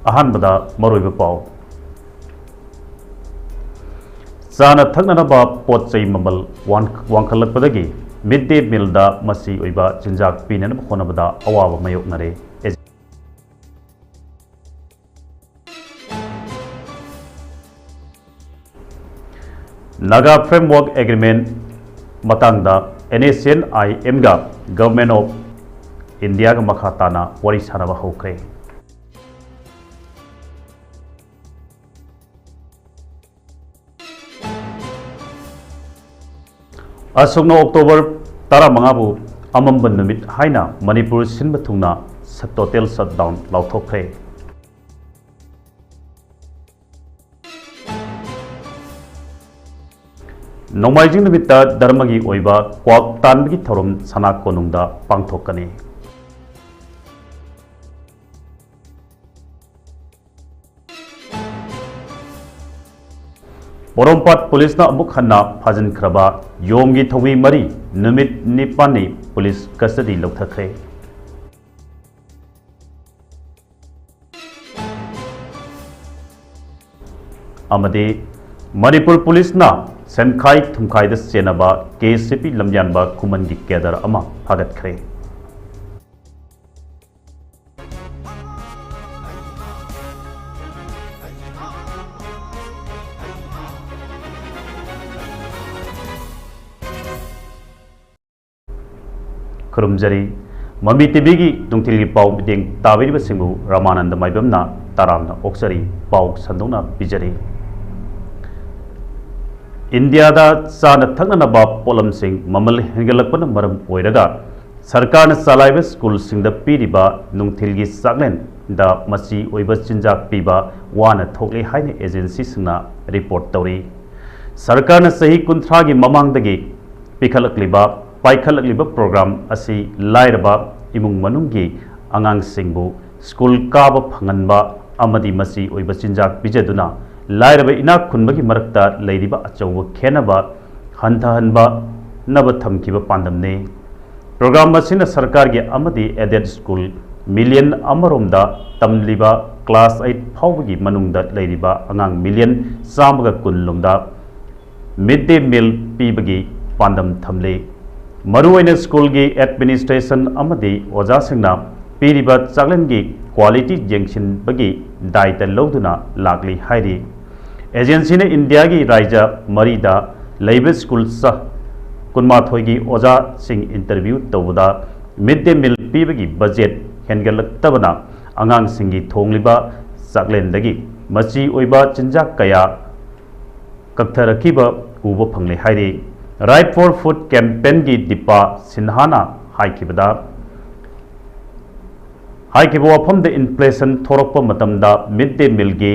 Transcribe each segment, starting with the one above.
अहानबदा मरोइब पाव चाना थकननबा पोट चै ममल वांखलकपदगी mid day meal दा मसी ओइबा चिंजाक पीनन होनबदा अवाब मायोकनरे नागा फ्रेमवर्क एग्रीमेंट मतंगदा NACNIM गा गवर्नमेंट ऑफ इंडिया गा मखा ताना वरी सानबा होख्रे असुगनो अक्टोबर 15 अमम्बन नुमित हाइना मणिपुर सिनब थुंगना टोटल शटडाउन लाउथोख्रे नोमाइजिंग नुमित धर्मगी ओइबा क्वाक तानबगी थोरम सना कोनुंगदा पांगथोकनी बोरमपाट पुलिस अमुक हन्ना फाजिनख्रबा योमगी थौमी मरी नुमित निपानी पुलिस कस्टडी लौथख्रे अमदे मणिपुर पुलिस सेनखाई थुमखाई चेनबा KCP लमयानबा कुमन की केडर अमा फागतख्रे खुरुमजरी ममी टीवी की नुंथिलगी पाव मिटेंग ताबिरिबसिंगु रामानंद माइबमना तारामना ओक्सरी पाव संदोना पिजरी इंडिया दा चाना थकनबा पोलमसिंग ममल हेंगलकपन मरम ओइरगा सरकार न चलाइब स्कूल सिंग द पीरिबा नुंथिलगी चाकलेन दा मसी ओइबा चिंजाक पीबा वाना थोकले हाइने एजेंसी सिंगना रिपोर्ट तौरी सरकार न सही 30 की ममांगदगी पिखलकलिबा पाइखलकलिबा प्रोग्राम असी लाइरबा इमुंग मनुंगी आंगांगसिंगबु स्कूल काब फंगनबा अमदी मसी ओइबा चिंजाक पिजदुना लाइरबा इना खुनबगी मरक्ता लैरिबा अचौब खेनबा हंथहनबा नब थमकिबा पांदमने प्रोग्राम मसिना सरकार के अमदी एडेड स्कूल मिलियन अमरोमदा तमलिबा क्लास 8 फाउबगी मनुंगदा लैरिबा आंगांग मिलियन चामगा कुनलोमदा मिड डे मील पीबगी पांदम थमले मरुओइना स्कूल की एडमिनिस्ट्रेशन अमदी ओजासिंगना पीरिबा चाकलेन की क्वालिटी जेंगसिनबगी दायित्व लौदुना लागली हाइरी एजेंसी ने इंडिया की राज्य मरीदा लैब स्कूल सह 23 की ओजा सिंह इंटरव्यू तौबदा मिड डे मील पीबगी बजेट हेनगलक्तबना आंगांग सिंगी थोंगलिबा चाकलेनदगी मची ओइबा चिंजाक कया कक्थरखिबा उबो फंगले हाइरी राइट फॉर फूड कैंपेन की दीपा सिन्हाना हाइकिबदा वाफम इन्फ्लेशन थोरप मिड डे मील की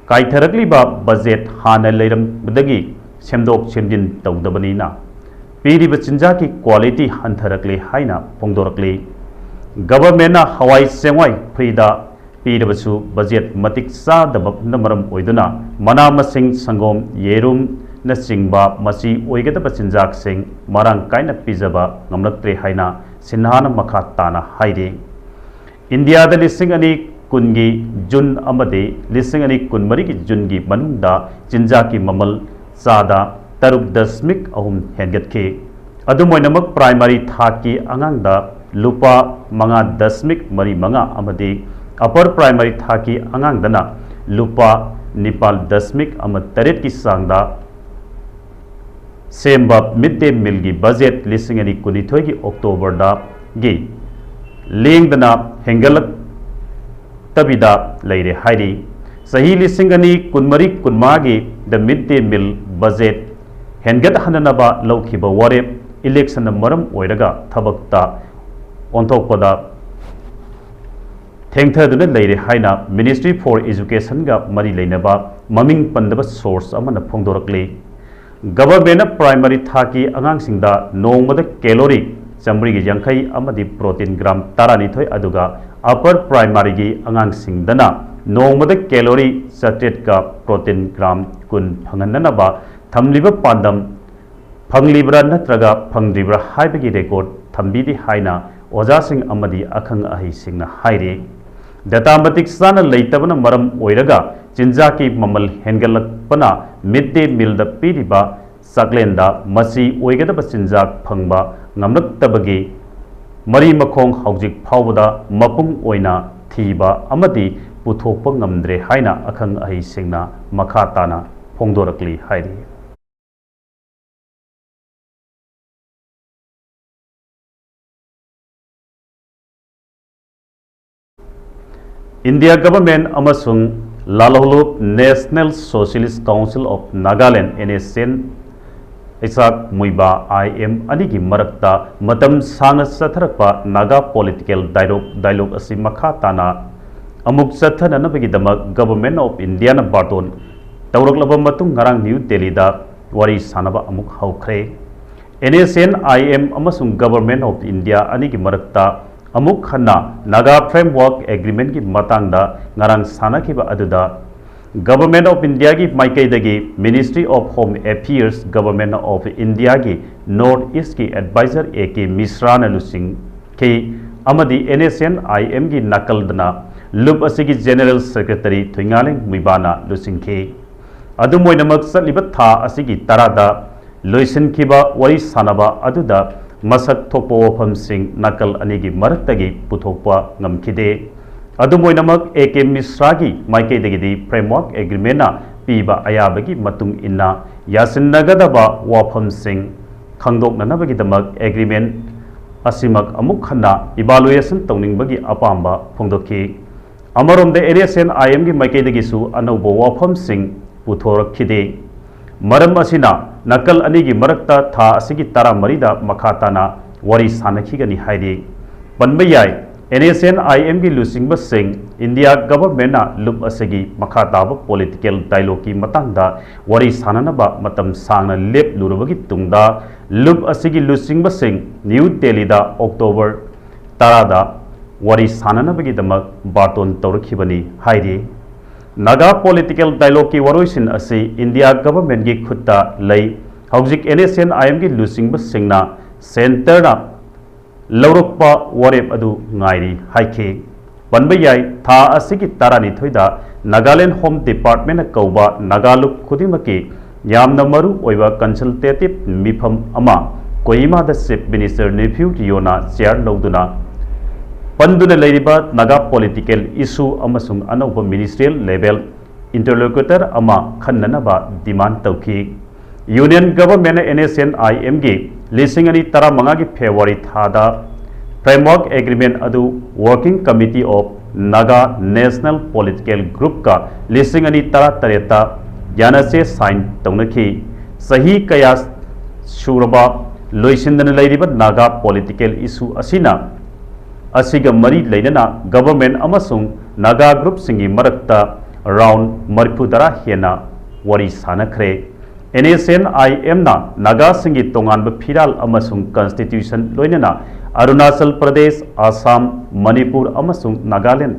काइथरकलिबा बजेट हाना लेरमदगी सेमदोक सेमजिन तौदबनीना पीरिबा चिंजाक की क्वालिटी हंथरकले हाइना फोंदोरकले गवर्नमेंट हवाई सेवाई फ्रीदा पीरबसु बजेट मतिक चादबना मरम ओइदुना मना मसिंग संगोम येरुम नचिंबा मसी ओइगदब चिंजाकसिंग मरांग काइना पिजबा ngमलक्त्रे हाइना सिन्हाना मखा ताना हाइरे इंडिया दा लिसिंग अनि कुनगी जुन अमदे लिसिंग अनि कुनमरी की जुन की मनुंगदा चिंजाकी ममल चादा 3.3 हेनगतखे अदुमोइनमक प्राइमरी थाकी अंगांगदा लुपा 5.45 अमदे अपर प्राइमरी थाकी अंगांगदना लुपा 9.8 की सांगदा सेम्बा मिड डे मील की बजेट लिसिंग अनि कुनिथोय की अक्टोबर दा गी लेंगदना हेंगलक तबिदा लैरे हाइरी सही लिसिंग अनि कुनमरी कुनमागी द मिड डे मील बजेट हेंगत हननबा लौखिबा वारेप इलेक्शन मरम ओइरगा थबकता ओंथोकपदा थेंगथदुना लैरे हाइना मिनिस्ट्री फॉर एजुकेशन गा मरी लेनबा ममिंग पंदबा सोर्स अमना फोंदोरकले गवर्नमेंट प्राइमरी थाकी अंगांगसिंगदा नोंगमदा कैलोरी चमरी की यंखई अमदी प्रोटीन ग्राम 12 अदुगा अपर प्राइमरी की अंगांगसिंगदना नोंगमद कैलोरी 8 का प्रोटीन ग्राम 10 फंगननबा थमलिबा पांदम फंगलिब्रा नत्रगा फंगद्रिब्रा हाइबगी रेकॉर्ड थंबीदी हाइना ओजासिंग अमदी अखंग अहिसिंगना हाइरे डाटा मतिक साना लेतबना मरम ओइरगा चिंजाकी ममल हेंगलपना मिड डे मील द पीरिबा सकलेंदा मसी ओइगदब चिंजाक फंगबा ngamlaktabagi mari makhong haujik phawda mapung oina thiba amadi puthokpa ngamdre haina akhang ahi singna makha tana phongdorakli hairi India government amasung Lalaholup National Socialist Council of Nagaland NSN Isak Muiba IM Anigi Marakta Matam Sana Satharakpa Naga political dialogue asi makha tana amuk sathana nabagi damak government of India na Barton Tawraklaba matung ngarang New Delhi da wari sanaba amuk haukhre NSN IM amasung government of India anigi marakta amuk khanna Naga framework agreement ki matangda ngarang sanakiba aduda Government of India की माइकैदगी Ministry of Home Affairs Government of India की North East की Advisor A.K. Mishra लुसिंग के अमदी NSN IM की नकलदना loop असिगी General Secretary थुंगालिंग मुइबाना लुसिंग के अदुमोइनमक सलिब था असिगी तरादा लुइसिन किबा worry सानबा अदुदा मसक थोपो वफम सिंह नकल अनिगी मरक्तगी पुथोपा ngमखिदे अदुमोइनमक A.K. Mishra की माइकैदगी फ्रेमवर्क एग्रीमेंट पीबा अयाबगी मतुंग इन्ना यासिनगदबा वाफम सिंह खंगदोकननबगीदमक एग्रीमेंट असिमक अमुक खन्ना इवालुएशन तौनिंगबगी अपांबा फोंदोखी अमरोमदे NSN IM की माइकैदगीसु अनौबो वाफम सिंह पुथोरखिदे मरम असिना नकल अनिगी मरक्ता था असिगी तरा मरीदा मखाताना वरी सानखीगनी हाइदे पनबयाय NSN IM की लुसिंगबा सिंह इंडिया गवर्नमेंट लुप असेगी मखाताब पॉलिटिकल डायलॉग की मतंगदा वरी साननबा मतम सांगना लेप लुरबगी तुंगदा लुप असेगी लुसिंगबा सिंह न्यू दिल्ली दा अक्टोबर 10 दा वरी साननबगी दमक बार्टोन तौरखिबनी हाइरे नागा पॉलिटिकल डायलॉग की वरोइसिन असे इंडिया गवर्नमेंट की खुत्ता लई हौजिक NSN IM की लुसिंगबा सिंगना सेंटरना लौरक्पा वरेप अदु ngairi haike panba yai tha asigi tarani-thoida Nagaland Home Department na kauba Nagaluk khudimaki yamna maru oiba consultative mifam ama Kohima da Chief Minister Nephew Yona chair lauduna panduna leiriba Naga political issue amasung anauba ministerial level interlocutor ama khannanaba demand tauki Union government NSN IM gi लिसिंग अनि तरा मंगा की February थादा framework agreement अदु working committee of Naga national political group का लिसिंग अनि तरा तरेता यानसे sign तौनखी सही कया सुरबा लोइसिंदन लैरिबा नागा पॉलिटिकल इशू असिना असिगा मरी लेना गवर्नमेंट अमसुंग नागा ग्रुप सिंगी मरक्ता राउंड मरफुदरा हेना वरी सानखरे NSN IM ना नागा सिंगी तोंगानब फिराल अमसुंग कॉन्स्टिट्यूशन लोइनना अरुणाचल प्रदेश असम मणिपुर अमसुंग नागालैंड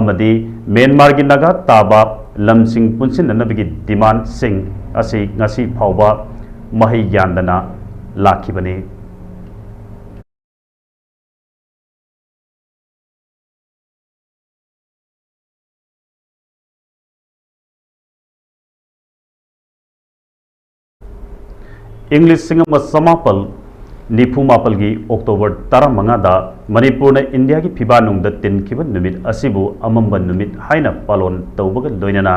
अमदी म्यांमार की नागा ताबा लमसिंग पुनसिननबगी डिमांड सिंग असी ngasi फावबा मही यानदना लाखिबने इंग्लिश सिंगम समापल निफुमापल की अक्टोबर 15 मणिपुर ने इंडिया की फिबा नुंगद तिनखिब नुमित असिबु अमंब नुमित हाइना पालोन तौबग लोइनना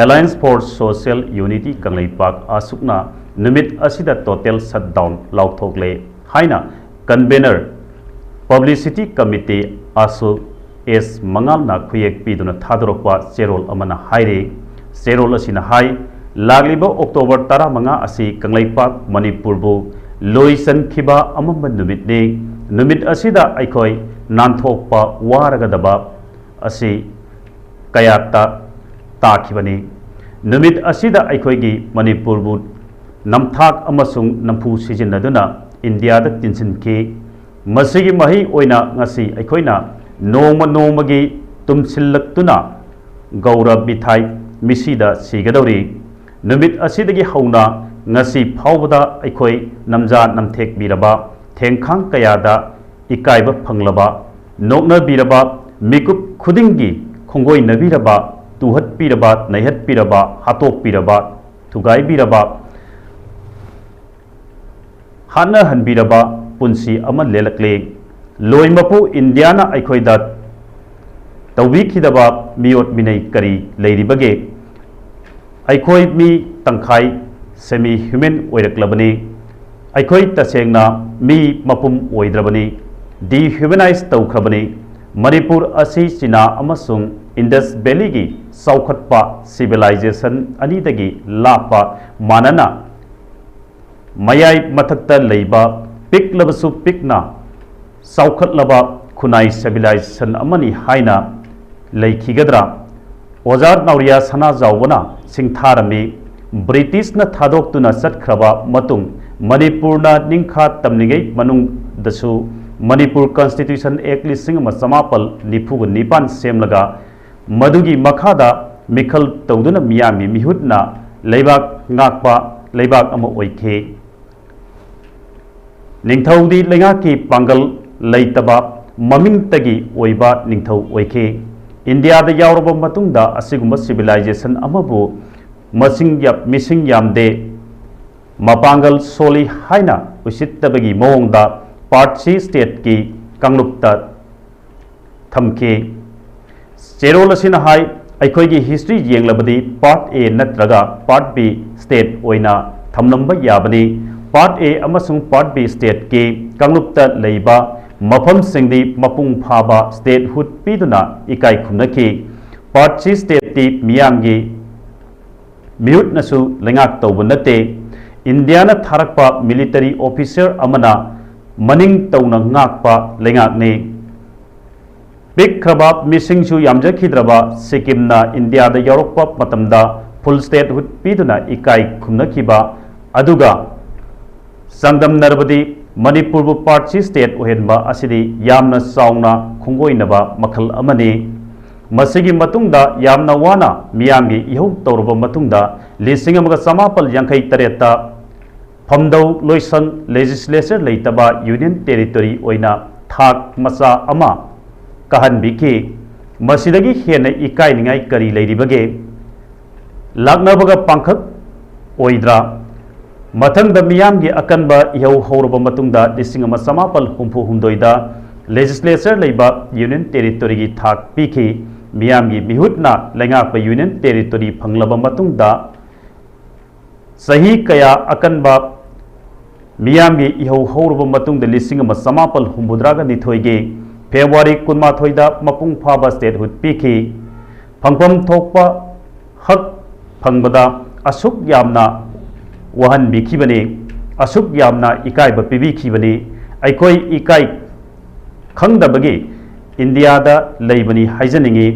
alliance for social unity Kangleipak आसुकना नुमित असिदा टोटल शटडाउन लाउथोकले हाइना कन्वेनर पब्लिसिटी कमिटी आसु एस मंगालना खुयेक पीदुना थादरोकवा चेरोल अमना हाइरे चेरोल असिना हाइ लागलिबो अक्टोबर 15 असी कंगलेपाक मणिपुरबु लोइसनखिबा अमंब नुमितने नुमित असिदा अखोय नानथोकपा वारगदबा असी कयाता ताखिबने नुमित असिदा अखोयगी मणिपुरबु नमथाक अमसुंग नमफु सिजिनदुना इंडिया दा तिनसिनखि मसीगी मही ओइना ngasi अखोइना नोंग नोंगी तुमसिल्लक्तुना गौरव मिथाई मिसीदा सीगदौरी नुमित असिदगी हौना ngasi फावबदा अखोइ नमजा नमथेक बिरबा थेंखांग कयादा इकाइबा फंगलबा नोकना बिरबा मिकुप खुदिंगी खोंगोई नबीरबा तुहत पीरबा नैहत पीरबा हातोक पीरबा थुगाई बीरबा हाना हनबीरबा पुंसी अमा लेलकले लोइमपु इंडियाना अखोइदा तौबीखिदबा मियोट मिनै करी लेरिबगे अखोइ मी तंखाई सेमी ह्यूमन ओइरक्लबनी अखोइ तसेंगना मी मपुम ओइद्रबनी डिह्यूमनाइज तौख्रबनी मणिपुर असि चीना अमसुंग इंडस वैली की सौखटपा सिविलाइजेशन अनीदगी लापा मानना मयाई मथक्ता लैबा पिकलबसु पिकना सौखटलबा खुनाई सिविलाइजेशन अमनी हाइना लैखिगद्रा ओजार नाउरिया सना जावना सिंथारमी ब्रिटिश न थादोक्तुना चटख्रबा मतुंग मणिपुरना निंखा तमनिगै मनुंग दसु मणिपुर कॉन्स्टिट्यूशन एक्ट 1994 सेमलगा मधुगी मखादा मिखल तौदुना मियामी मिहुतना लेबाक ngakpa लेबाक अमा ओइखे निंगथौदी लेंगाकी पांगल लेतबा ममिंगतगी ओइबा निंगथौ ओइखे इंडिया दा यावरबा मतुंगदा असिगुम्बा सिविलाइजेशन अमाबु मिसिंग यामदे मपांगल सोली हाइना उसित्तबगी मोंगदा पार्ट सी स्टेट की कांगलुप्ता थमके चेरोल असिना हाई अखोइगी हिस्ट्री येंगलबदी पार्ट ए नत्रगा पार्ट बी स्टेट ओइना थमनंबा याबनी पार्ट ए अमसुंग पार्ट बी स्टेट की कांगलुप्ता लेबा मफम सिंगदी मपुंग फाबा स्टेट हुड पीदुना इकाई खुमनकी पार्ट सी स्टेट ती मियामगी म्यूट नसु लेंगाक तौब नते इंडिया न थारकपा मिलिटरी ऑफिसर अमना मनिंग तौना ngakpa लेंगाकने पिकख्रबा मिसिंगसु यामजखिद्रबा सिक्किमना इंडिया दा यावरकपा मतमदा फुल स्टेट हुड पीदुना इकाई खुमनखिबा अदुगा संगदम नरबदी मणिपुर पार्ट सी स्टेट ओहेनबा असिदी यामना चावना खुंगोइनबा मखल अमने मसिगी मतुंगदा यामना वाना मियामगी इहौ तौरबा मतुंगदा 1998 फमदौ लोइसन लेजिस्लेचर लेतबा यूनियन टेरिटोरी ओइना थाक मचा अमा कहनबिखि मसिदगी हेना इकाइनिंगाई करी लेरिबगे लाकनबगा पांखक ओइद्रा मथंग द मियामगी अकनबा इहौ हौरबा मतुंगदा 1998 लेजिस्लेचर लेबा यूनियन टेरिटोरी की थाक पीखि मियामगी मिहुतना लेंगाकपा यूनियन टेरिटोरी फंगलबा मतुंगदा सही कया अकनबा मियामगी इहौ हौरबा मतुंगदा 1998 फेब्रुआरी 18 मपुंग फाबा स्टेट हुड पीखि फंगफम थोकपा हक फंगबदा असुक यामना वहन बिखिबने असुक यामना इकाइबा पिबिखिबने अखोइ इकाइ खंगदबगी इंडिया दा लेबनी हाइजनिंगी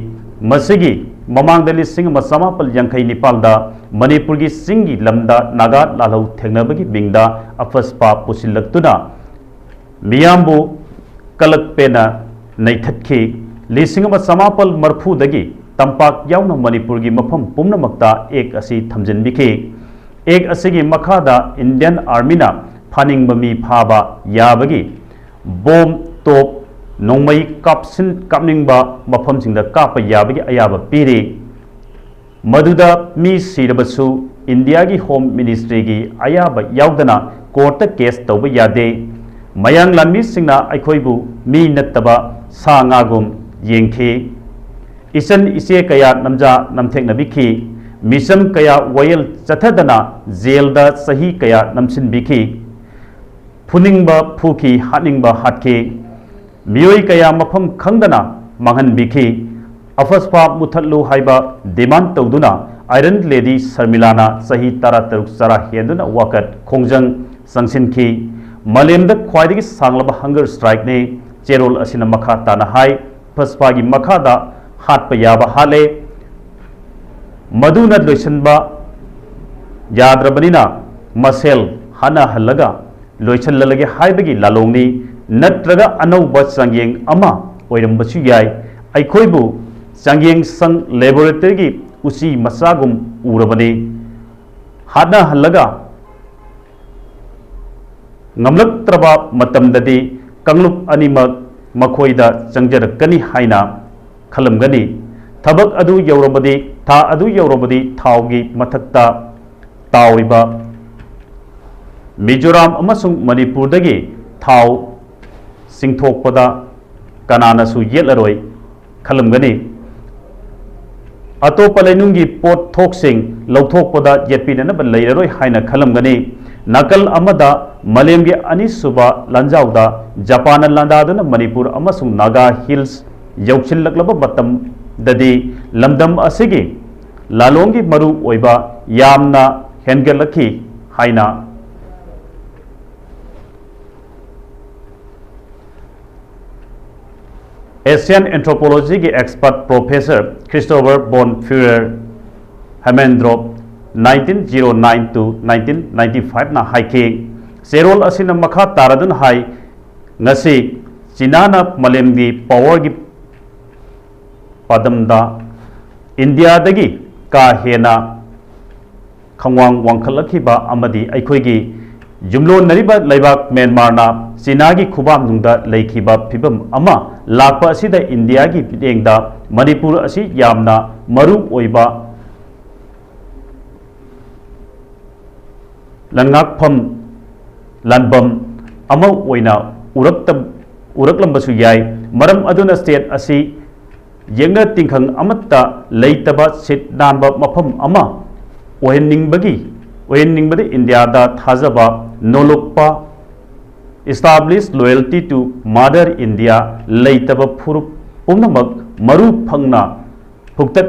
मसिगी ममांग 1997 मणिपुर की सिंगी लमदा नागा लालौ थेंगनबगी बिंगदा अफसपा पुसिलक्तुना मियामबु कलकपेना नैथत्खि 1990 तंपाक यावना मणिपुर की मफम पुमनमक्ता एक असि थमजनबिखि एक असिगी मखादा इंडियन आर्मीना फानिंगबा मी फाबा याबगी बोम टोप नोंमई कापनिंगबा मफमसिंगदा काप याबगी अयाबा पीरी मधुदा मी सिरबसु इंडिया की होम मिनिस्ट्री की अयाबा यावदना कोर्ट केस तौब यादे मयांग लानमी सिंगना अखोइबु मी नत्तबा सा ngagum येंखे इसन इसे कया नमजा नमथेक्नबिखि मिसम कया वयल चथदना जेलदा सही कया नमसिनबिखि फुनिंगबा फुखि हानिंगबा हातखे मियोई कया मफम खंगदना मांगनबिखि अफसपा मुथल्लु हाइबा डिमांड तौदुना आयरन लेडी शर्मिलाना सही 13 चरा हेंदुना वाकत खोंजंग संसिनखि मलेमद ख्वाइदगी सांगलबा हंगर स्ट्राइक ने चेरोल असिना मखा ताना हाई फसपा की मखादा हाटपा याबा हाले मधुना लोइसनबा याद्रबनिना मसेल हाना हल्लगा लोइसनलगे हाइबगी लालोंगनी नत्रगा अनौबा चांगेंग अमा ओइरंबसु याय अखोइबु चांगेंग संग लेबोरेटरी की उसी मसागुम उरबने हाना हल्लगा ngamlaktraba matamdadi kanglup animak makhoida changjarakkani haina khalamgani thabak adu yaurabadi tha adu yaurabadi thaugi mathakta tawriba Mizoram amasung Manipur dagi thau singthokpada kanana su yelaroi khalamgani atopa lainungi pot thoksing lauthokpada yetpinana leiraroi haina khalamgani nakal amada Malemgi Anisuba Lanjauda Japan Landadana Manipur amasung Naga Hills Yauchillaklaba Batam Dadi Lamdam Asigi Lalongi Maru Oiba Yamna Hengelaki Haina Asian Anthropology ki expert Professor Christopher von Führer Hamendrop 1909 to 1995 na haike Serol asina makha taradun hai ngasi China malemgi power gi padamda India dagi ka hena khangwang wangkhalakhiba amadi aikhoigi jumlo nariba laibak Myanmar na China gi khubam nungda leikhiba phibam ama lakpa asida India gi bidengda Manipur asi yamna maru oiba langakpham lanbam ama oina uraklambasu yai maram aduna state asi yenga tingkhang amatta leitaba sit nanba mafam ama ohenningbagi India da thajaba nolokpa establish loyalty to mother India leitaba phurup pumnamak maru phangna phuktat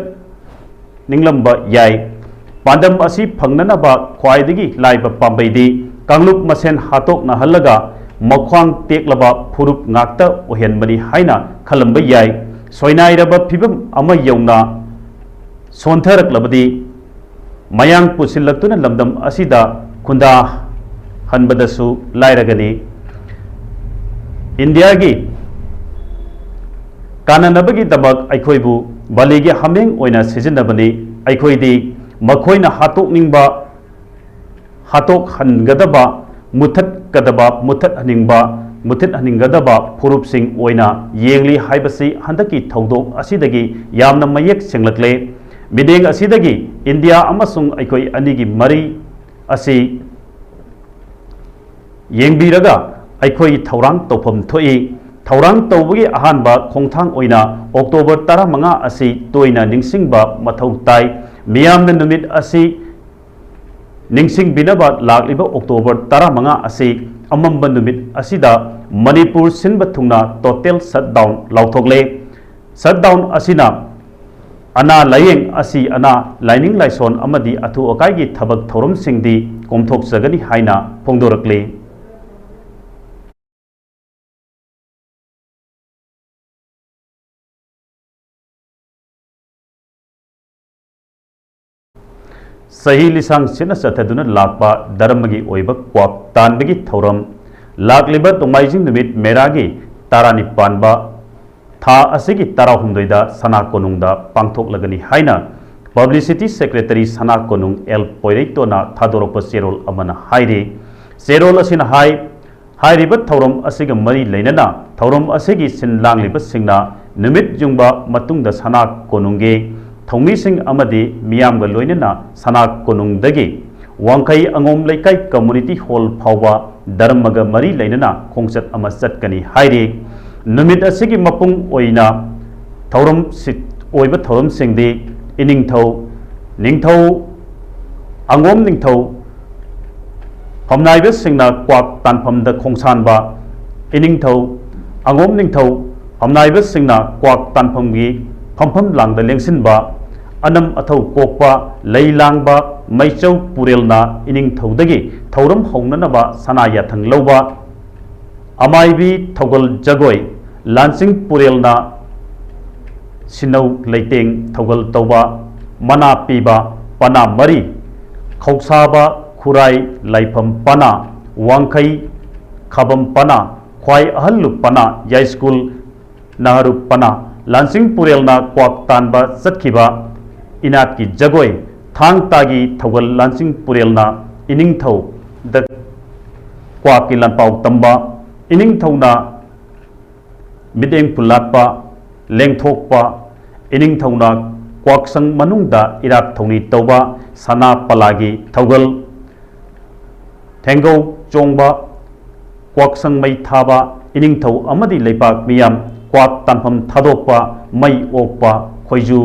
ninglamba yai pandam asi phangnanaba khwaidagi laiba pambaidi Kanglup masen hatok na halaga makhwang teklaba phurup ngakta ohenbani haina khalamba yai soinairaba phibam ama yauna sontharaklabadi mayang pusillaktuna lamdam asida khunda hanbadasu lairagani India gi kananabagi dabak aikhoibu baligi hameng oina sijinabani aikhoidi makhoina hatok ningba hatok hangadaba mutat kadaba mutat haninggadaba phurup sing oina yengli haibasi handaki thaudok asidagi yamna mayek senglakle mideng asidagi India amasung aikoi anigi mari asi yengbiraga aikoi thaurang tawpham thoi thaurang tawbagi ahanba khongthang oina October 15 asi toina ningsingba mathau tai miyamna numit asi Ningsing binaba lagliba October 15 asi amamba numit asida Manipur sinba thungna total shutdown lauthokle shutdown asina ana layeng asi ana lining laison amadi athu akai gi thabak thorum singdi komthok sagani haina phongdorakle Sahi lisang sina sathaduna lakpa dharamagi oiba kwap tanbagi thauram lakliba tumaijing numit meragi tarani panba tha asigi tarahumdoida sana konungda pangthok lagani haina Publicity Secretary sana konung El Poirito na thadoropa serol amana haire serol asina hai ribat thauram asiga mari leinana thauram asigi sin langliba singna numit jungba matungda sana konungge Thongmising amadi miyamga loinana sana konungdagi wangkai angom laikai community hall phawba dharmaga mari leinana khongsat ama chatkani haire numit asigi mapung oina thauram sit oiba thauram singdi ningthau angom ningthau phamnaiba singna kwak tanphamda khongsanba iningthau angom ningthau phamnaiba singna kwak tanphamgi phampham langda lengsinba anam athau kokpa leilangba maichau purelna ining thaudagi thauram hongnanaba sanaya thanglauba amaibi thogol jagoi lansing purelna sinau leiteng thogol tauba mana piba pana mari khoksaba khurai laifam pana wangkai khabam pana ख्वाई अहल पना याई school नहरू पना lancing पुरेलना quack तानबा चतखिबा इनात की जगोय थांग तागी थौगल lancing पुरेलना inning थौ the quack की लंपाव तंबा inning थौना मिदेंग पुलाटपा लेंथोकपा inning थौना क्वाकसंग मनुंगदा Iraq थौनी तौबा सना पलागी थौगल थेंगौ चोंगबा क्वाकसंग मई थाबा inning थौ अमदी लेपाक मियाम क्वाक तानफम थादोकपा मई ओकपा खोइजु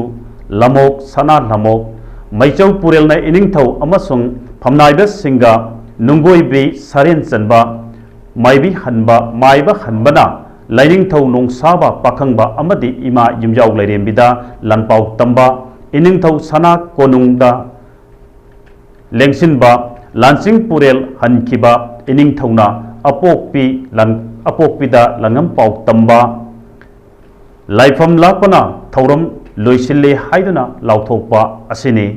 लमोक सना लमोक मैचौ पुरेलना इनिंग थौ अमसुंग फमनाइबे सिंगा नुंगोइबी सरेन चनबा माइबी हनबा माइबा हनबना लाइनिंग थौ नोंसाबा पाखंबा अमदी इमा युमजाउ लेरेमबिदा लनपाउ तंबा इनिंग थौ सना कोनुंगदा लेंसिनबा लांसिंग पुरेल हनखिबा इनिंग थौना अपोकपीदा लंगम पाउ तंबा लाइफम लापना थौरम लोइसिल्ले हाइदुना लाउथोकपा असिनी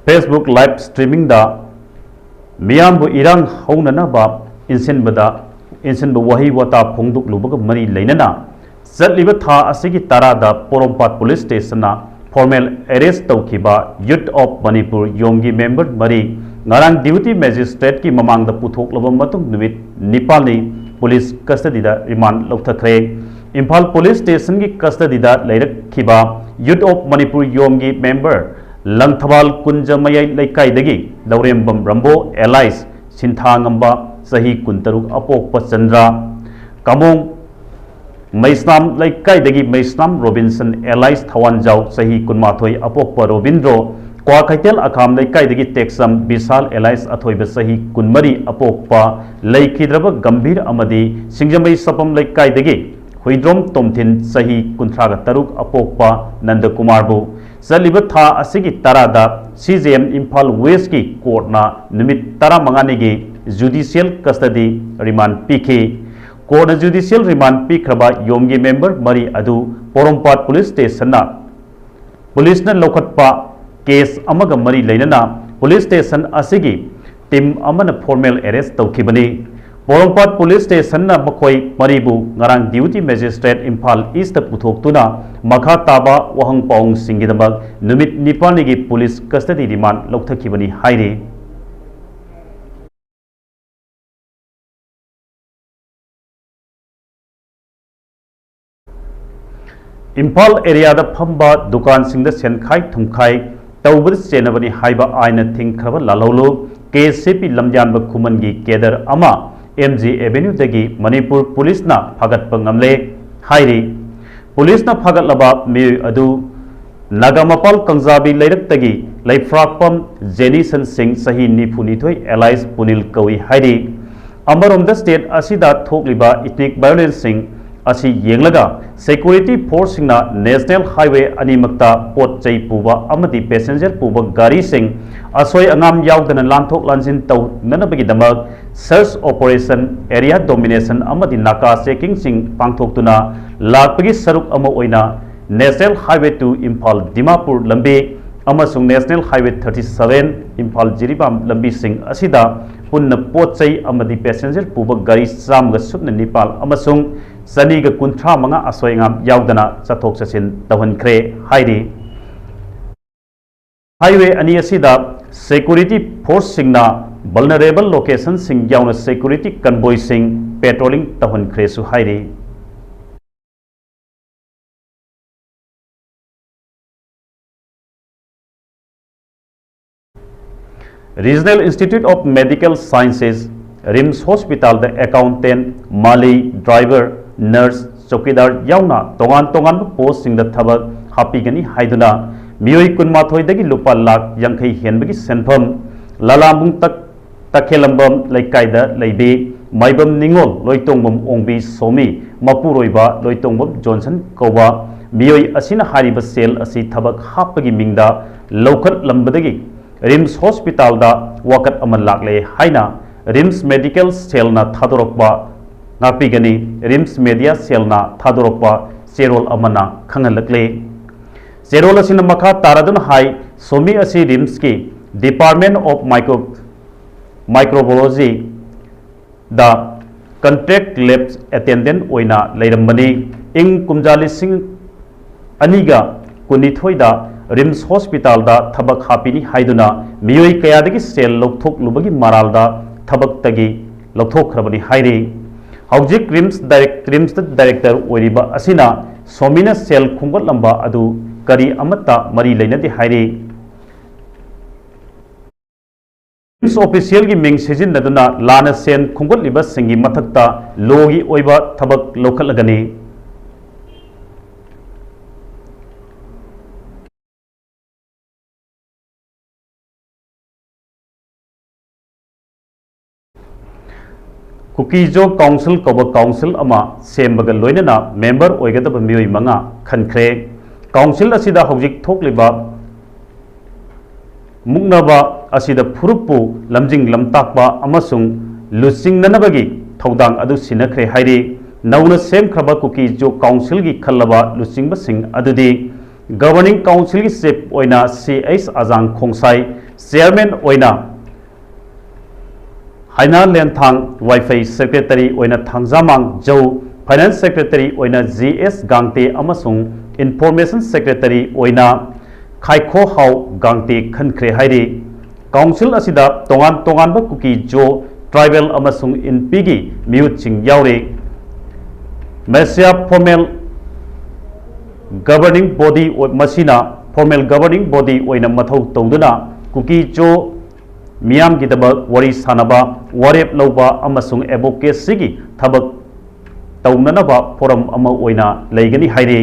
फेसबुक लाइव स्ट्रीमिंग दा मियामबु इरांग हौननबा इंसिनब वही वता फोंदुकलुबग मरी लेनना चलिबा था असिगी तरादा Porompat police station formal arrest तौखिबा यूथ ऑफ मणिपुर योमगी मेंबर मरी ngarang deputy magistrate की ममांग दा पुथोकलब मतुंग नुमित निपालनी पुलिस कस्टडी दा रिमांड लौथखरे इम्फाल पुलिस स्टेशन की कस्टडी दा लेरखिबा यूथ ऑफ मणिपुर योमगी मेंबर लंगथबाल कुंजमय लेकाइदगी लौरेंबम रंबो एलाइस सिंथांगंबा सही कुंतरुक अपोक चंद्रा कामोंग मैस्नाम लेकाइदगी मैस्नाम रोबिन्सन एलाइस थवानजाउ सही कुनमाथोय अपोक रोबिंद्रो क्वाकैतेल अखाम लेकाइदगी टेक्सम विशाल एलाइस अथोइब सही कुनमरी अपोक लेखिद्रब गंभीर अमदी सिंगजमई सपम लेकाइदगी हुइद्रोम तोमथिन सही कुंथ्राग तरुक अपोक नंद कुमारबु चलिब था असिगी तरादा सीजेएम इम्फाल वेस्ट की कोर्टना निमित 15 की जुडिशियल कस्टडी रिमांड पीखी कोर्ट जुडिशियल रिमांड पीखरबा योमगी मेंबर मरी अदु पोरोंपाट पुलिस स्टेशन पुलिस लौखटपा केस अमग मरी लेनना पुलिस स्टेशन असिगी टीम अमन फॉर्मल अरेस्ट तौखिबनी पोरोंपाट पुलिस स्टेशन मखोई मरीबू ngarang duty magistrate Imphal east पुथोक्तुना मखा ताबा वहंग पाउंग सिंगिदमक नुमित निपालनी पुलिस कस्टडी रिमांड लौथखिबनी हाइरे इम्फाल एरिया फंबा दुकान सेनखाई थुमखाई तौबद चेनबनी हाइबा आयन थिंखरब लालौलु केसीपी लमजानब खुमन की केदर अमा एमजी एवेन्यू दगी मणिपुर पुलिस ना फगत पंगमले हाइरी पुलिस ना फगत मिय अदु नागामपाल कंजाबी लेरक तगी लेफ्राकपम जेनीसन सिंह सही निफुनिथोय एलाइस पुनिल कवि हाइरी अमरोमद स्टेट असिदा थोकलिबा इथनिक वायलेंस सिंह असी येंगलगा सिक्योरिटी फोर्स सिंगना नेशनल हाईवे अनिमक्ता पोट चई पुबा अमदी पैसेंजर पुबा गाड़ी सिंह असोय अंगाम यावदन लांथोक लांजिन तौननबगी दमक सर्च ऑपरेशन एरिया डोमिनेशन अमदी नाका चेकिंग सिंह पांथोक्तुना लाकपगी सरुक अमा ओइना national highway two Imphal Dimapur लंबी अमसुंग नेशनल हाईवे 37 इम्फाल जिरीबाम लंबी सिंह असिदा पुन्न पोट चई अमदी पैसेंजर पुबा गाड़ी चामग सुपन निपाल अमसुंग सनीग कुंथ्रा मंगा असोयंगाम यावदना चथोक चसिन तवहनख्रे हाइरी हाईवे अनि असिदा सिक्योरिटी फोर्स सिंगना वल्नरेबल लोकेशन सिंग यावना सिक्योरिटी कन्वॉय सिंग पेट्रोलिंग तवहनख्रेसु हाइरी regional institute of medical sciences RIMS hospital द अकाउंटेंट माली ड्राइवर नर्स चौकीदार यावना तोगान तोगान पोस्ट सिंग द थबक हापीगनी हाइदुना मियोई कुनमाथोइदगी लुपा लाख यांखै हेनबगी सेनफम लालामुंग तक तखेलंबम लेकाइदा लेबी माइबम निंगोल लोइतोंबम ओंबी सोमी मपुरोइबा लोइतोंबम जॉनसन कौबा मियोई असिना हारिबा सेल असि थबक हापगी मिंगदा लौखत लंबदगी रिम्स हॉस्पिटल दा वकत अमन लाकले हाइना रिम्स मेडिकल सेल ना थादोरकबा नापीगनी रिम्स मीडिया सेल ना थादोरकबा चेरोल अमना खंगलकले चेरोल असिना मखा तारादुन हाई सोमी असि रिम्स की डिपार्टमेंट ऑफ माइक्रोबायोलॉजी द कंट्रैक्ट लैब्स अटेंडेंट ओइना लेरमबनी इंग कुमजालिसिंग अनिगा कुनिथोइदा रिम्स हॉस्पिटल दा थबक हापिनी हाइदुना मियोई कयादगी सेल लौथोक लुबगी मरालदा थबक तगी लौथोखरबनी हाइरी हौजिक रिम्स डायरेक्टर ओइरिबा असिना सोमिना सेल खुंगत लंबा अदु करी अमत्ता मरी लेनदि हाइरी रिम्स ऑफिशियल की मिंग सिजिन्नदुना लाना सेन खुंगत लिबा सिंगी मथक्ता लोगी ओइबा थबक लौखलगनी कुकीजो काउंसिल कब काउंसिल अमा सेमबगा लोइनना मेंबर ओइगदब मियोई मंगा खनख्रे काउंसिल असिदा हौजिक थोकलिबा मुक्नबा असिदा फुरुपु लमजिंग लमताकबा अमसुंग लुसिंगननबगी थौदांग अदु सिनख्रे हाइरी नौना सेमख्रबा कुकीजो काउंसिल की खल्लबा लुसिंगबसिंग अदुदी गवर्निंग काउंसिल की chief ओइना CH आजांग खोंसाई chairman ओइना हाइना लेंथांग wifi secretary ओइना थांजामांग जौ finance secretary ओइना GS गांगते अमसुंग information secretary ओइना खाइखो how गांगते खनख्रे हाइरी council असिदा तोंगान तोंगानबा cookie जो tribal अमसुंग इनपीगी मियुचिंग यावरे Moesia formal governing body मसीना फॉर्मल गवर्निंग बॉडी ओइना मथौ तौदुना कुकी जो मियाम की दबक वरी सानबा वरेप लौबा अमसुंग एडवोकेसी की थबक तौननबा फोरम अमा ओइना लेगनी हाइरे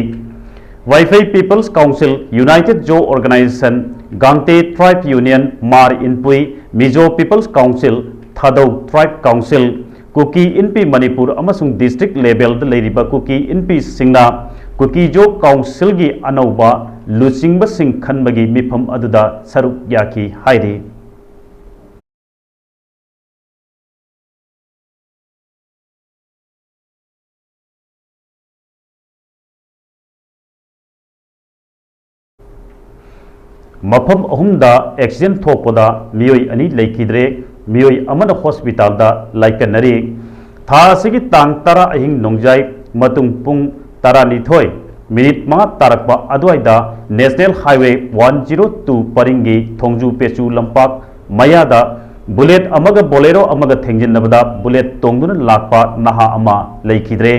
Vaiphei people's council united Zo organisation Gangte tribe union Hmar Inpui Mizo people's council Thadou tribe council Kuki Inpi Manipur अमसुंग डिस्ट्रिक्ट लेवल द लेरिबा कुकी इनपी सिंगना कुकी जो काउंसिल की अनौबा लुचिंग सिंह खनबगी मिफम अदुदा सरुक याकी हाइरे मफम अहुमदा एक्सीडेंट थोपदा मियोई अनी लेखिद्रे मियोई अमन हॉस्पिटल दा लाइकनरी था सिगी तांग तरा अहिंग नोंजाई मतुंग पुंग तरा निथोय मिनिट मा तारकपा अदवाइदा national highway 102 परिंगी थोंजू पेचू लंपाक मयादा bullet अमग Bolero अमग थेंजिनबदा bullet तोंगदुन Lakpa नहा अमा लेखिद्रे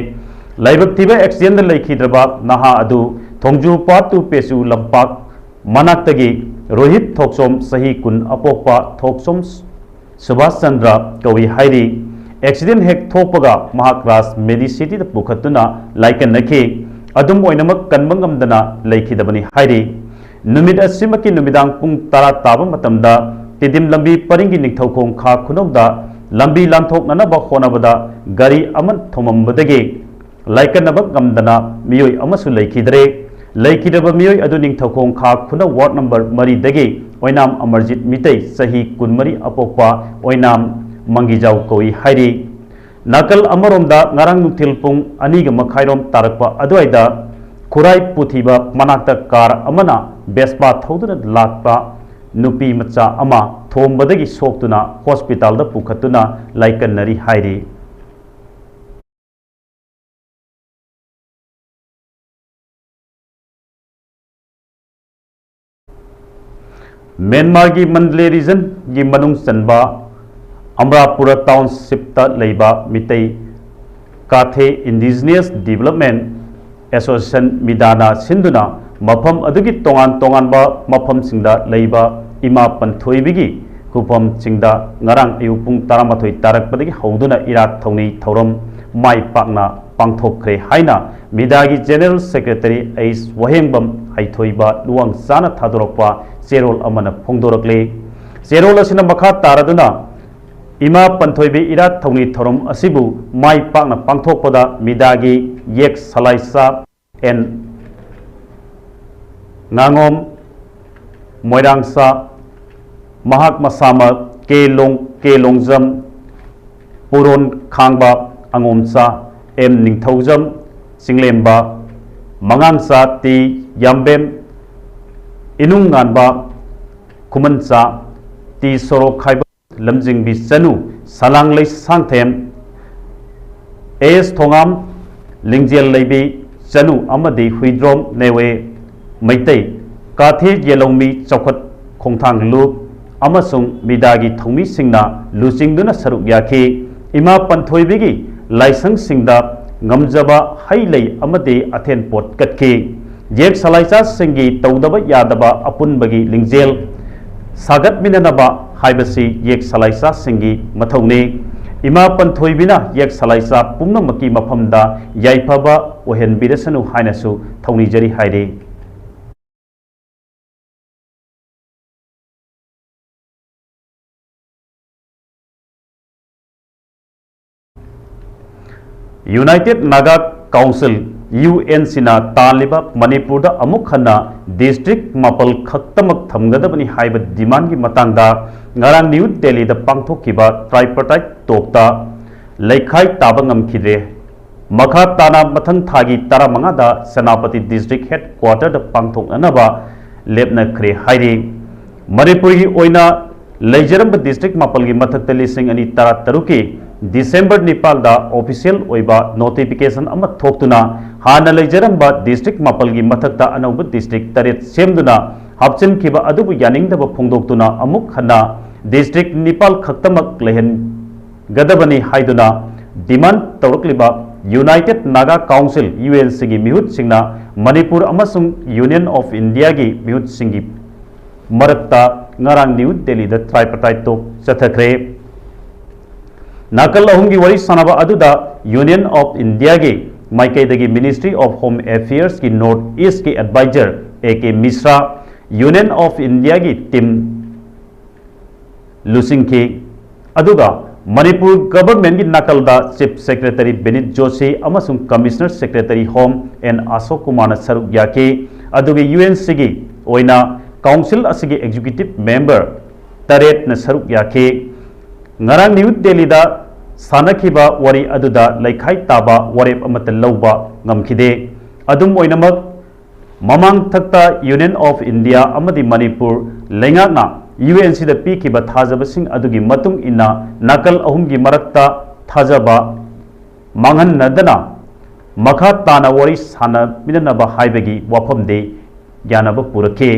लाइबक थिबे एक्सीडेंट लेखिद्रबा नहा अदु थोंजू पातु पेचू लंपाक मनाक्तगी रोहित थोक्सोम सही कुन अपोपा थोक्सोम सुभाष चंद्र कवि हाइरी एक्सीडेंट हेक थोपगा महाक्रास मेडिसिटी द पुखतुना लाइकन नखी अदुम ओइनमक कनबंगमदना लेखिदबनी हाइरी नुमित असिमकी नुमिदांग पुंग तरा ताब मतमदा तिदिम लंबी परिंगी निथौखों खा खुनौदा लंबी लांथोकननबा होनबदा गाड़ी अमन थोमंबदगे लाइकनबक गमदना मियोई अमसु लेखिद्रे लेखिदब मियोई अदु निथौखों खा खुना वार्ड नंबर 3 दगे ओइनाम अमरजीत मितई सही कुनमरी अपोपा ओइनाम मंगिजाव कोई हाइरी नाकल अमरोमदा ngarang nutil pung aniga makhairom tarakpa aduaida Khurai पुथिबा मनाक्ता कार अमना बेस्पा थौदुना लाक्पा नुपी मचा अमा थोमबदगी सोक्तुना हॉस्पिटल दा पुखतुना लाइकनरी हाइरी म्यांमार की मंडले रीजन की मनुंग चनबा अमरापुरा टाउनशिप लेबा मितई काथे इंडिजिनियस डेवलपमेंट एसोसिएशन मिदाना सिंधुना मफम अदुगी तोंगान तोंगानबा मफम सिंगदा लेबा इमा पंथोइबिगी कुफम सिंगदा ngarang ayu pung 12 तारकपदगी हौदुना इराक थौनी थौरम माई पाकना पांथोखरे हाइना मिदागी जनरल सेक्रेटरी एस वहेंगबम हाइथोइबा लुवांग साना थादोरकपा चेरोल अमना फोंदोरकले चेरोल असिना मखा तारदुना इमा पंथोइबे इराक थौनी थौरम असिबु माई पाकना पांथोकपदा मिदागी येक सलाइसा N nangom moirangsa mahak masama kelongjam puron khangba angomsa em ningthaujam singlemba Mangangsa ti Yambem Inung Nganba Kumansa ti Soro Khaiba Lamjing bi Chanu Salang Lei Sangthem AS Thongam Lingjel Leibi Chanu Amadi Huidrom Newe Maitei Kathi Yelongmi Chokhat Khongthang Lu Amasung Midagi Thongmi Singna Lusingduna Saruk Yaki Ima Panthoibigi Laisang Singda Ngamjaba Hailei Amadi Athen Pot Katki Yek Salaisa Singi Taudaba Yadaba Apunbagi Lingjel Sagat Minanaba Haibasi Yek Salaisa Singi Mathauni Ima Panthoibina Yek Salaisa Pumnamaki Maphamda Yaipaba Ohen Bidasanu Hainasu Thongni Jari Haide United Naga Council UNC na Taliba Manipur da amuk khana district mapal khaktamak thamgadabani haiba demand gi matangda ngarang New Delhi da pangthokkiba tripartite tokta leikhai taba ngamkhide makha tana mathang thagi taramanga da Senapati district headquarter da pangthoknaba lepna khre hairi Manipur gi oina leijaramba district mapal gi mathakta lising ani tara taruki December Nepal da official oiba notification ama thoktuna hana leijaramba district mapal gi mathakta anauba district taret semduna hapchen kiba adubu yaningdaba phongdoktuna amuk khana district Nepal khaktamak lehen gadabani haiduna demand tawrakliba United Naga Council UNC gi mihut singna Manipur amasung Union of India gi mihut singi marakta ngarang New Delhi da tripartite talk chathakre Nakal ahumgi wari sanaba aduda Union of India gi Maikaidagi Ministry of Home Affairs ki North East ki advisor AK Misra Union of India gi team Lusingki aduga Manipur government gi nakal da Chief Secretary Benit Joshi amasung Commissioner Secretary Home and Ashok Kumar saruk yaki adugi UNC gi oina Council asigi executive member taret na saruk yaki ngarang New Delhi da sanakhiba wari aduda leikhai taba warep amata lauba ngamkhide adum oinamak mamang thakta Union of India amadi Manipur lengakna UNC da pikiba thajabasing adugi matung inna nakal ahumgi marakta thajaba mangan nadana makha tana wari sana minanaba haibagi wafamde yanaba purakhe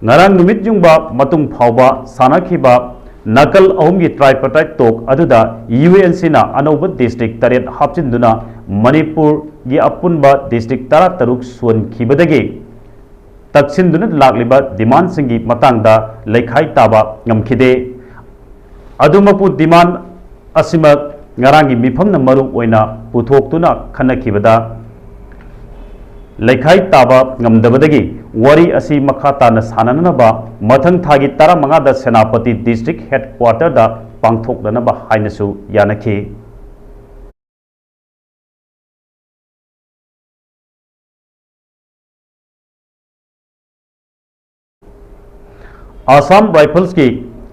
ngarang numit jungba matung phauba sanakhiba Nakal ahumgi tripartite talk aduda UNC na anauba district taret hapchinduna Manipur gi apunba district tara taruk suan khibadagi taksinduna lagliba demand singi matangda leikhai taba ngamkhide adumapu demand asima ngarangi mifamna maru oina puthoktuna khanakhibada leikhai taba ngamdabadagi wari asi makhata na sananaba mathang thagi taramanga da Senapati district headquarter da pangthokdanaba hainasu yanakhi Assam Rifles ki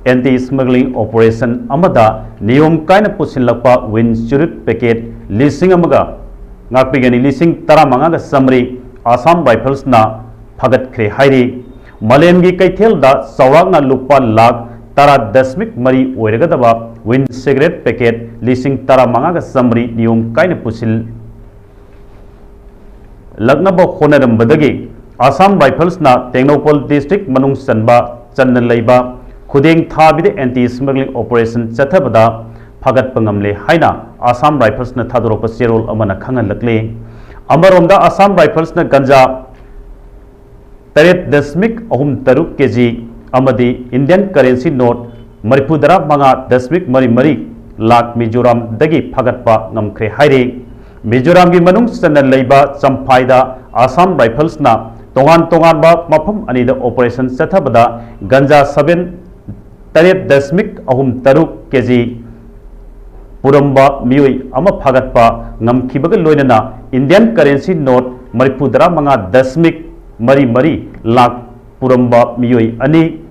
anti smuggling operation amada niyom kaina pusinlakpa winchurut packet lising amaga ngakpigani lising taramanga ga samri Assam Rifles na Phagat Khre Hairi Malemgi Kaithel da Sauragna Lupa Lakh Tara Dasmik Mari Oiragadaba Win cigarette packet lising Tara Mangaga Samri Niyom Kaina Pusil Lagnaba Honarambadagi Assam Rifles na Tengnopal District Manung Sanba Chandan Leiba Khudeng Thabide anti-smuggling operation Chathabada Phagat Pangamle Haina Assam Rifles na Thadoropa Serol Amana Khangan Lakle Amaronda Assam Rifles na Ganja Taret Dasmik Ahum Taruk kg amadi Indian currency note Maripudara Manga Dasmik Mari Mari Lakh Mizoram Dagi Phagatpa Ngamkhre Hairi Mizoram gi Manung Sanna Leiba Champhaida Assam Rifles na Tongan ba Mafam Anida operation Chathabada Ganja 7 Taret Dasmik Ahum Taruk kg Puramba Mioi Ama Phagatpa Ngamkhibaga Loinana Indian currency note Maripudara Manga Dasmik Mari Mari Lakh Puramba Miyoi Ani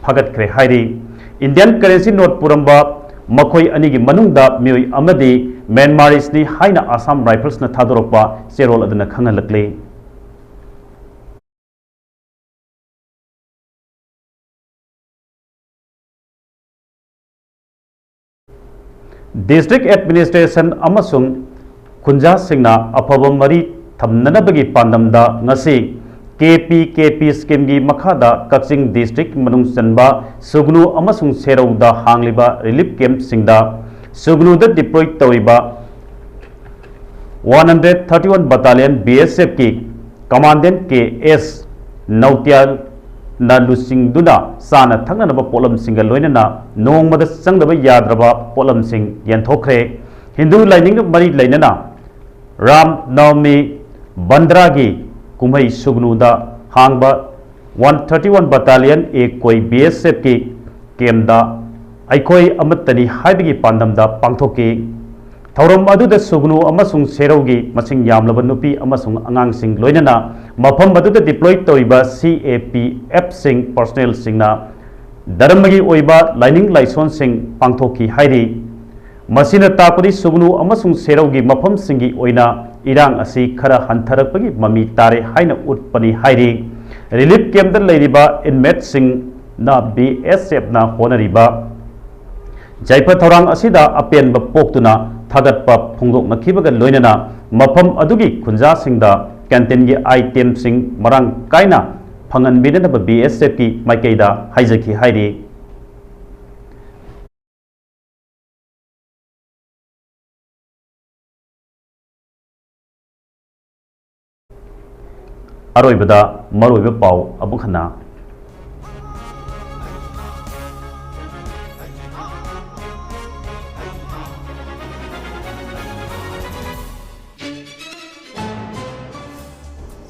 Phagat Khre Hairi Indian currency note Puramba मखोई अनिगी मनुंगदा मियोई अमदी म्यांमारीसनी हाइना आसाम राइफल्सना थादोरकपा चेरोल अदुना खंगहलकले। डिस्ट्रिक्ट एडमिनिस्ट्रेशन अमसुंग खुंजा सिंगना अफब मरी थमननबगी पांदमदा ngasi KPKP स्कीम की मखादा कक्चिंग डिस्ट्रिक्ट मनुंग चनबा सुगनु अमसुंग सेरौदा हांगलिबा रिलीफ कैंप सिंगदा सुगनुदा डिप्लॉय तौरिबा 131 बटालियन BSF की कमांडेंट KS नौत्याल ना लुसिंगदुना साना थंगनबा पोलम सिंग लोइनना नोंगमदा संगदबा याद्रबा पोलम सिंग यंथोखरे। हिंदू लाइनिंग मरी लेनना राम नवमी बंद्रागी कुमई सुगनुदा हांगबा 131 बटालियन एक कोई BSF की केमदा अखोई अमतनी हाइबगी पांदमदा पांथोकी। थौरम अदुदा सुगनु अमसुंग सेरौगी मसिंग यामलबा नुपी अमसुंग अंगांगसिंग लोइनना मफम अदुदा डिप्लॉय तौरिबा CAPF सिंग पर्सनल सिंगना धर्मगी ओइबा लाइनिंग लाइसोन सिंग पांथोकी हाइरी। मसिना तापदी सुगनु अमसुंग सेरौगी मफम सिंगी ओइना इरांग असी खरा हंथरकपगी ममी तारे हाइना उटपनी हाइरी। रिलीफ कैंप लेरिबा इनमेट सिंग ना BSF ना होनरिबा जायफा थौरांग असिदा अपेनबा पोक्तुना थागतपा फोंदोकनखिबगा लोइनना मफम अदुगी खुंजा सिंगदा कैंटीन की आइटम सिंग मरांग कायना फंगनबिनबा BSF की माइकैदा हाइजखि हाइरी। अरोइबदा मरोइबा पाउ अबुखना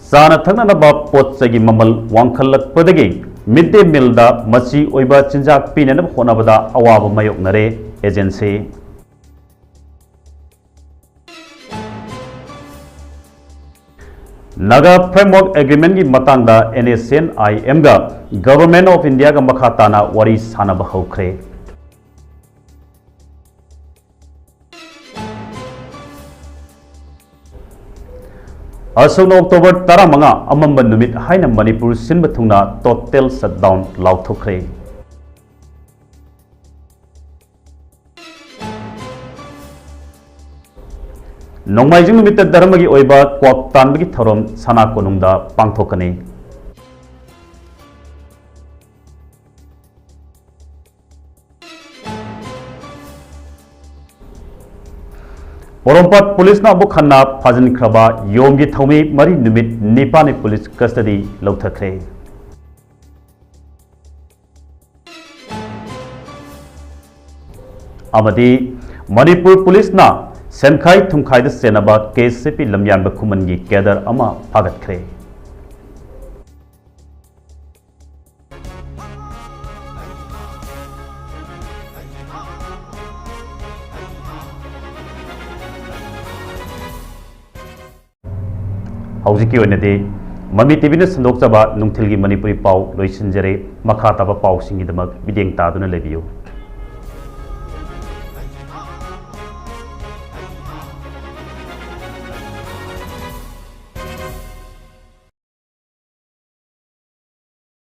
चाना थंगनबा पोटचगी ममल वांखलकपदगी मिड डे मील दा मची ओइबा चिंजाक पीननब होनबदा अवाब मायोकनरे एजेंसी। नागा फ्रेमवर्क एग्रीमेंट की मतंगदा NSNIM गा गवर्नमेंट ऑफ इंडिया का मखाताना वरी सानब हौख्रे। असोन अक्टोबर 15 अमंब नुमित हाइना मणिपुर सिनब थुंगना टोटल शटडाउन लाउथोख्रे। नोंमाइजिंग नुमित धर्मगी ओइबा क्वाक तानबगी थौरम सना कोनुंगदा पांथोकने। पोरोंपाट पुलिस ना बुखन्ना फाजनख्रबा योमगी थौमी मरी नुमित निपाने पुलिस कस्टडी लौथख्रे। अमदी मणिपुर पुलिस ना सेनखाई थुमखाई सेनबा KCP लमयानब खुमनगी कैडर अमा फागतख्रे। हौजिकी ओइनदे ममी टीवी ने संदोकजबा नुंथिलगी मणिपुरी पाउ लोइसिनजरे मखा ताबा पाउ सिंगिदमक बिदेंग तादुना लेबियो।